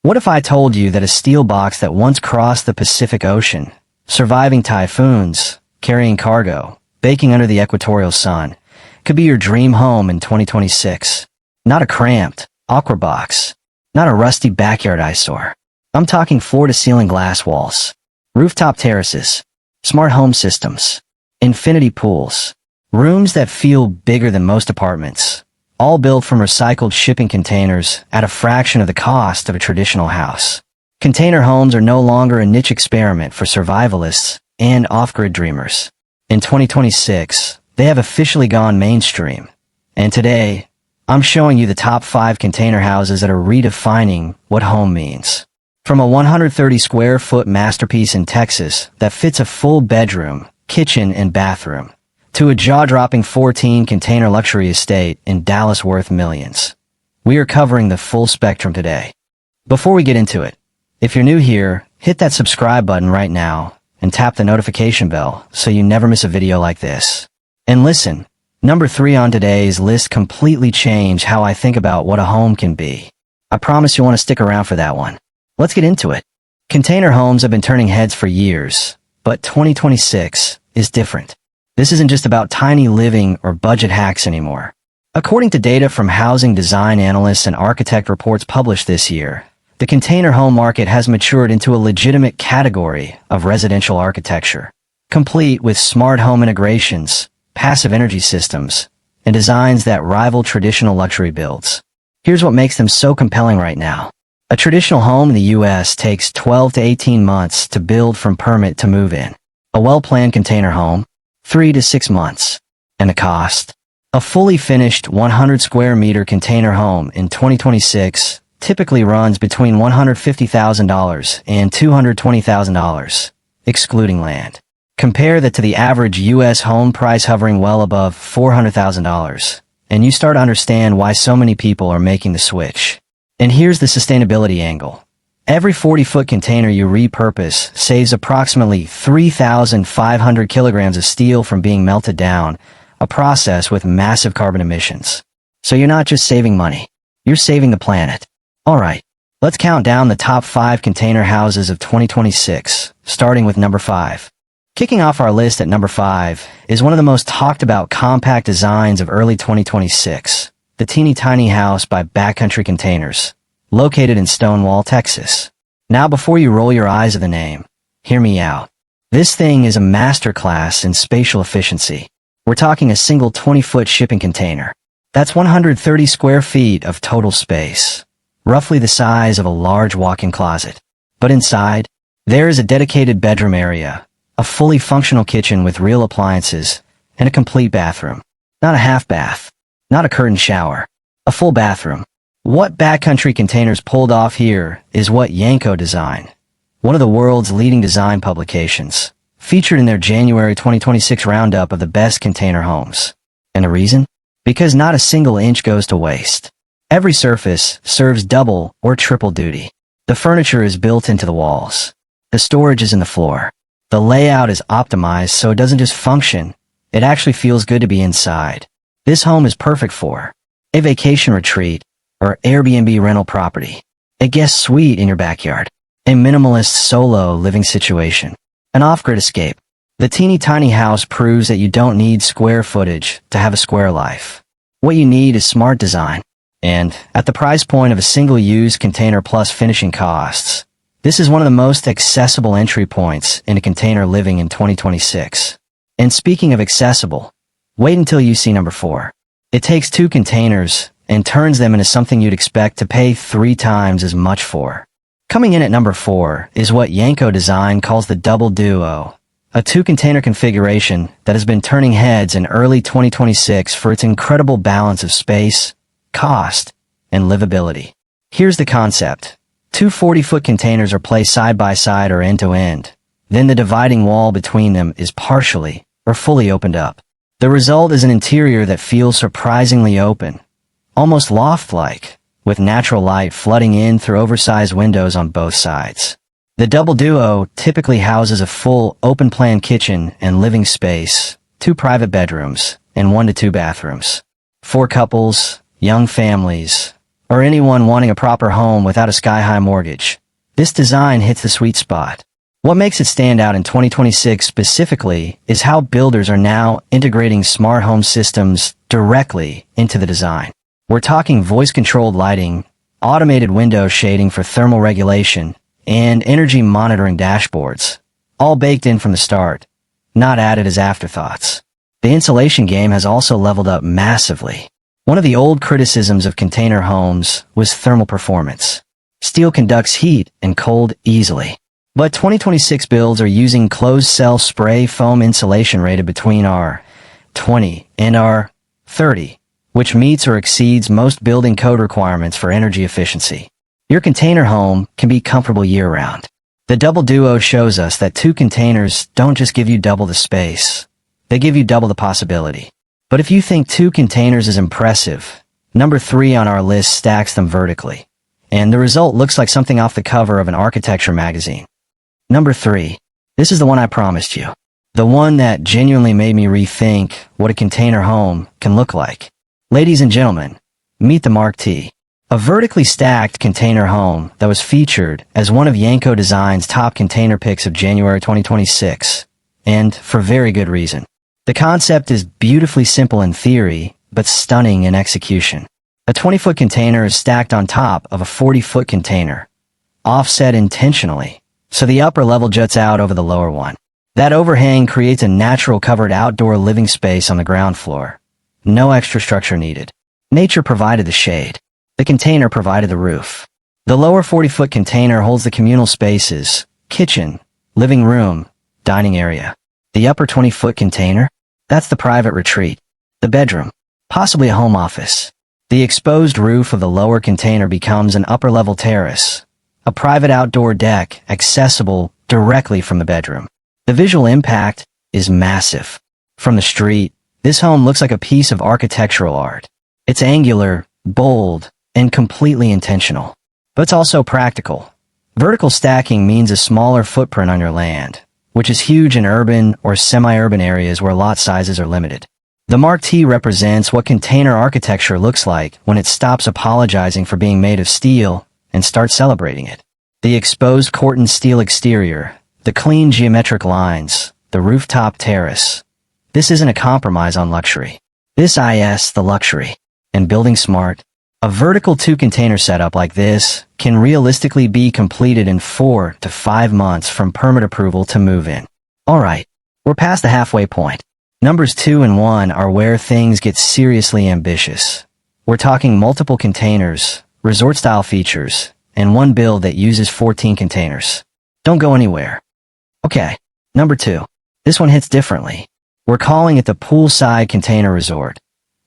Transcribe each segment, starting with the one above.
What if I told you that a steel box that once crossed the Pacific Ocean, surviving typhoons, carrying cargo, baking under the equatorial sun, could be your dream home in 2026? Not a cramped, awkward box. Not a rusty backyard eyesore. I'm talking floor-to-ceiling glass walls, rooftop terraces, smart home systems, infinity pools, rooms that feel bigger than most apartments, all built from recycled shipping containers at a fraction of the cost of a traditional house. Container homes are no longer a niche experiment for survivalists and off-grid dreamers. In 2026, they have officially gone mainstream. And today, I'm showing you the top 5 container houses that are redefining what home means. From a 130 square foot masterpiece in Texas that fits a full bedroom, kitchen, and bathroom, to a jaw-dropping 14 container luxury estate in Dallas worth millions. We are covering the full spectrum today. Before we get into it, if you're new here, hit that subscribe button right now and tap the notification bell so you never miss a video like this. And listen, number 3 on today's list completely changed how I think about what a home can be. I promise you'll want to stick around for that one. Let's get into it. Container homes have been turning heads for years, but 2026 is different. This isn't just about tiny living or budget hacks anymore. According to data from housing design analysts and architect reports published this year, the container home market has matured into a legitimate category of residential architecture, complete with smart home integrations, passive energy systems, and designs that rival traditional luxury builds. Here's what makes them so compelling right now. A traditional home in the US takes 12 to 18 months to build from permit to move in. A well-planned container home, 3 to 6 months. And the cost? A fully finished 100 square meter container home in 2026 typically runs between $150,000 and $220,000, excluding land. Compare that to the average US home price hovering well above $400,000, and you start to understand why so many people are making the switch. And here's the sustainability angle. Every 40-foot container you repurpose saves approximately 3,500 kilograms of steel from being melted down, a process with massive carbon emissions. So you're not just saving money, you're saving the planet. Alright, let's count down the top 5 container houses of 2026, starting with number 5. Kicking off our list at number 5 is one of the most talked about compact designs of early 2026, the Teeny Tiny Haus by Backcountry Containers, located in Stonewall, Texas. Now before you roll your eyes at the name, hear me out. This thing is a masterclass in spatial efficiency. We're talking a single 20-foot shipping container. That's 130 square feet of total space, roughly the size of a large walk-in closet. But inside, there is a dedicated bedroom area, a fully functional kitchen with real appliances, and a complete bathroom. Not a half bath, not a curtain shower, a full bathroom. What Backcountry Containers pulled off here is what Yanko Design, one of the world's leading design publications, featured in their January 2026 roundup of the best container homes. And the reason? Because not a single inch goes to waste. Every surface serves double or triple duty. The furniture is built into the walls. The storage is in the floor. The layout is optimized so it doesn't just function, it actually feels good to be inside. This home is perfect for a vacation retreat or Airbnb rental property, a guest suite in your backyard, a minimalist solo living situation, an off-grid escape. The Teeny Tiny Haus proves that you don't need square footage to have a square life. What you need is smart design. And at the price point of a single-use container plus finishing costs, this is one of the most accessible entry points into container living in 2026. And speaking of accessible, wait until you see number 4. It takes 2 containers and turns them into something you'd expect to pay 3 times as much for. Coming in at number 4 is what Yanko Design calls the Double Duo, a 2-container configuration that has been turning heads in early 2026 for its incredible balance of space, cost, and livability. Here's the concept. 2 40-foot containers are placed side by side or end to end. Then the dividing wall between them is partially or fully opened up. The result is an interior that feels surprisingly open, almost loft-like, with natural light flooding in through oversized windows on both sides. The Double Duo typically houses a full open-plan kitchen and living space, 2 private bedrooms, and 1 to 2 bathrooms. For couples, young families, or anyone wanting a proper home without a sky-high mortgage. This design hits the sweet spot. What makes it stand out in 2026 specifically is how builders are now integrating smart home systems directly into the design. We're talking voice-controlled lighting, automated window shading for thermal regulation, and energy monitoring dashboards, all baked in from the start, not added as afterthoughts. The insulation game has also leveled up massively. One of the old criticisms of container homes was thermal performance. Steel conducts heat and cold easily. But 2026 builds are using closed-cell spray foam insulation rated between R20 and R30, which meets or exceeds most building code requirements for energy efficiency. Your container home can be comfortable year-round. The Double Duo shows us that two containers don't just give you double the space. They give you double the possibility. But if you think two containers is impressive, number 3 on our list stacks them vertically. And the result looks like something off the cover of an architecture magazine. Number 3. This is the one I promised you. The one that genuinely made me rethink what a container home can look like. Ladies and gentlemen, meet the Mark T. A vertically stacked container home that was featured as one of Yanko Design's top container picks of January 2026. And for very good reason. The concept is beautifully simple in theory, but stunning in execution. A 20-foot container is stacked on top of a 40-foot container, offset intentionally, so the upper level juts out over the lower one. That overhang creates a natural covered outdoor living space on the ground floor. No extra structure needed. Nature provided the shade. The container provided the roof. The lower 40-foot container holds the communal spaces, kitchen, living room, dining area. The upper 20-foot container? That's the private retreat. The bedroom. Possibly a home office. The exposed roof of the lower container becomes an upper-level terrace, a private outdoor deck accessible directly from the bedroom. The visual impact is massive. From the street, this home looks like a piece of architectural art. It's angular, bold, and completely intentional. But it's also practical. Vertical stacking means a smaller footprint on your land, which is huge in urban or semi-urban areas where lot sizes are limited. The Mark T represents what container architecture looks like when it stops apologizing for being made of steel and starts celebrating it. The exposed Corten steel exterior, the clean geometric lines, the rooftop terrace. This isn't a compromise on luxury. This is the luxury. And building smart, a vertical 2-container setup like this can realistically be completed in 4 to 5 months from permit approval to move in. Alright, we're past the halfway point. Numbers 2 and 1 are where things get seriously ambitious. We're talking multiple containers, resort-style features, and one build that uses 14 containers. Don't go anywhere. Okay, number 2. This one hits differently. We're calling it the poolside container resort,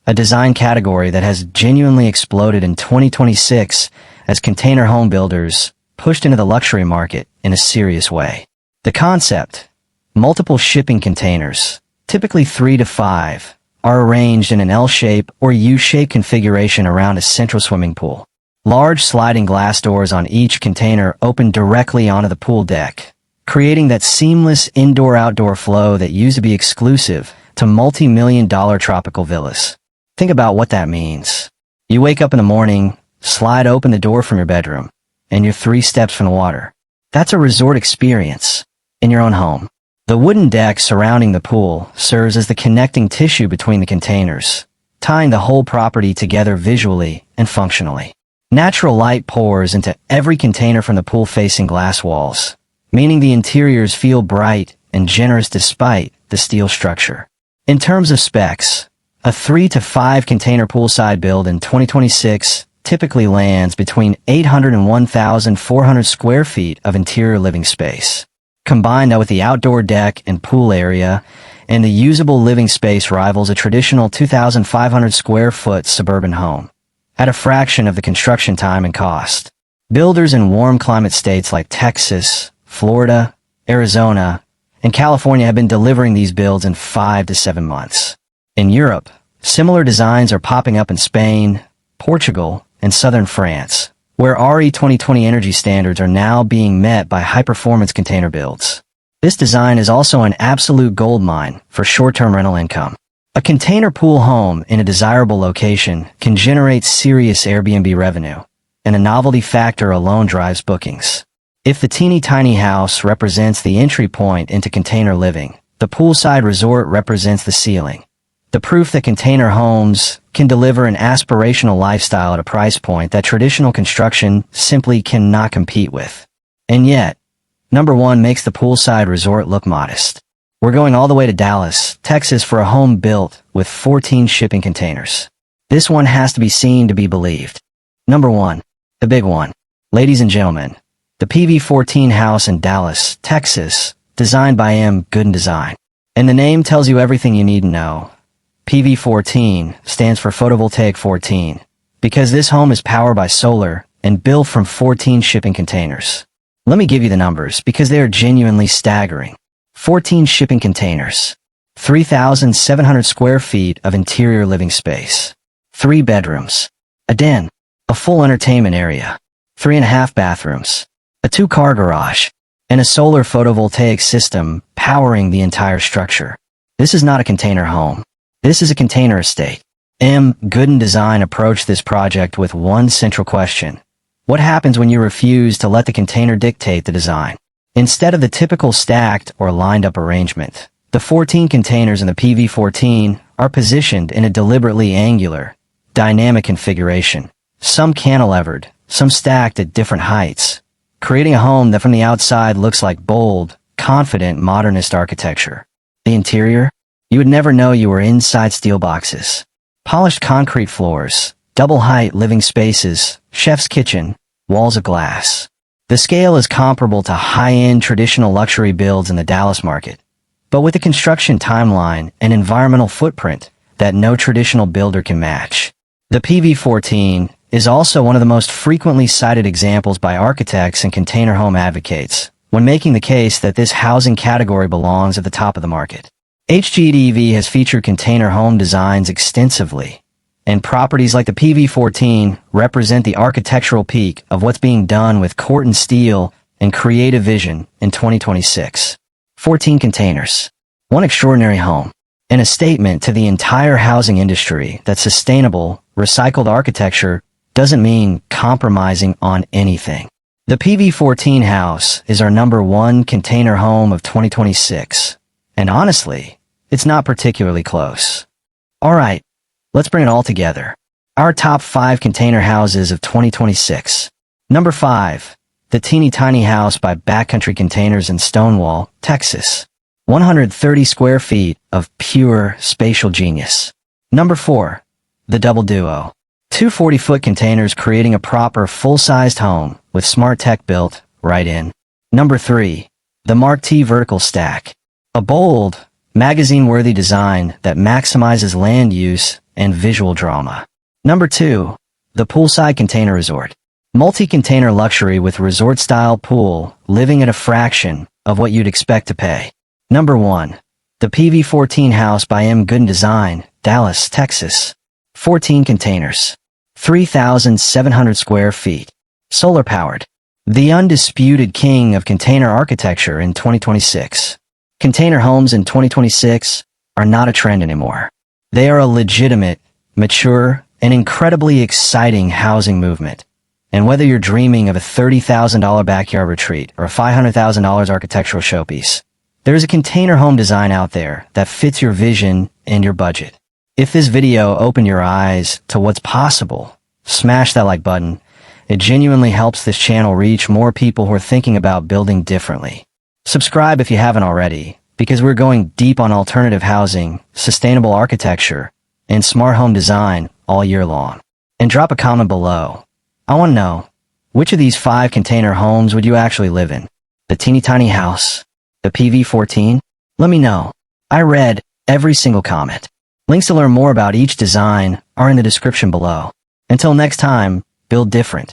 a design category that has genuinely exploded in 2026 as container home builders pushed into the luxury market in a serious way. The concept, multiple shipping containers, typically 3 to 5, are arranged in an L-shape or U-shape configuration around a central swimming pool. Large sliding glass doors on each container open directly onto the pool deck, creating that seamless indoor-outdoor flow that used to be exclusive to multi-million-dollar tropical villas. Think about what that means. You wake up in the morning, slide open the door from your bedroom, and you're 3 steps from the water. That's a resort experience in your own home. The wooden deck surrounding the pool serves as the connecting tissue between the containers, tying the whole property together visually and functionally. Natural light pours into every container from the pool-facing glass walls, meaning the interiors feel bright and generous despite the steel structure. In terms of specs, a 3 to 5 container poolside build in 2026 typically lands between 800 and 1,400 square feet of interior living space. Combined with the outdoor deck and pool area, and the usable living space rivals a traditional 2,500 square foot suburban home, at a fraction of the construction time and cost. Builders in warm climate states like Texas, Florida, Arizona, and California have been delivering these builds in 5 to 7 months. In Europe, similar designs are popping up in Spain, Portugal, and southern France, where RE 2020 energy standards are now being met by high-performance container builds. This design is also an absolute goldmine for short-term rental income. A container pool home in a desirable location can generate serious Airbnb revenue, and a novelty factor alone drives bookings. If the teeny tiny house represents the entry point into container living, the poolside resort represents the ceiling. The proof that container homes can deliver an aspirational lifestyle at a price point that traditional construction simply cannot compete with. And yet, number one makes the poolside resort look modest. We're going all the way to Dallas, Texas for a home built with 14 shipping containers. This one has to be seen to be believed. Number one, the big one. Ladies and gentlemen, the PV14 house in Dallas, Texas, designed by M. Gooden Design. And the name tells you everything you need to know. PV14 stands for photovoltaic 14, because this home is powered by solar and built from 14 shipping containers. Let me give you the numbers because they are genuinely staggering. 14 shipping containers, 3,700 square feet of interior living space, 3 bedrooms, a den, a full entertainment area, 3.5 bathrooms, a 2-car garage, and a solar photovoltaic system powering the entire structure. This is not a container home. This is a container estate. M. Gooden Design approached this project with one central question. What happens when you refuse to let the container dictate the design? Instead of the typical stacked or lined-up arrangement, the 14 containers in the PV14 are positioned in a deliberately angular, dynamic configuration, some cantilevered, some stacked at different heights, creating a home that from the outside looks like bold, confident modernist architecture. The interior? You would never know you were inside steel boxes. Polished concrete floors, double-height living spaces, chef's kitchen, walls of glass. The scale is comparable to high-end traditional luxury builds in the Dallas market, but with a construction timeline and environmental footprint that no traditional builder can match. The PV14 is also one of the most frequently cited examples by architects and container home advocates when making the case that this housing category belongs at the top of the market. HGTV has featured container home designs extensively, and properties like the PV14 represent the architectural peak of what's being done with Corten steel and creative vision in 2026. 14 containers. One extraordinary home. And a statement to the entire housing industry that sustainable, recycled architecture doesn't mean compromising on anything. The PV14 house is our number one container home of 2026. And honestly, it's not particularly close. Alright. Let's bring it all together. Our top 5 container houses of 2026. Number 5. The Teeny Tiny Haus by Backcountry Containers in Stonewall, Texas. 130 square feet of pure spatial genius. Number 4. The Double Duo. 2 40-foot containers creating a proper full-sized home with smart tech built right in. Number 3. The Mark T Vertical Stack. A bold, magazine-worthy design that maximizes land use and visual drama. Number 2. The Poolside Container Resort. Multi-container luxury with resort-style pool, living at a fraction of what you'd expect to pay. Number 1. The PV14 house by M. Gooden Design, Dallas, Texas. 14 containers. 3,700 square feet. Solar-powered. The undisputed king of container architecture in 2026. Container homes in 2026 are not a trend anymore. They are a legitimate, mature, and incredibly exciting housing movement. And whether you're dreaming of a $30,000 backyard retreat or a $500,000 architectural showpiece, there's a container home design out there that fits your vision and your budget. If this video opened your eyes to what's possible, smash that like button. It genuinely helps this channel reach more people who are thinking about building differently. Subscribe if you haven't already, because we're going deep on alternative housing, sustainable architecture, and smart home design all year long. And drop a comment below. I want to know, which of these 5 container homes would you actually live in? The Teeny Tiny Haus? The PV14? Let me know. I read every single comment. Links to learn more about each design are in the description below. Until next time, build different.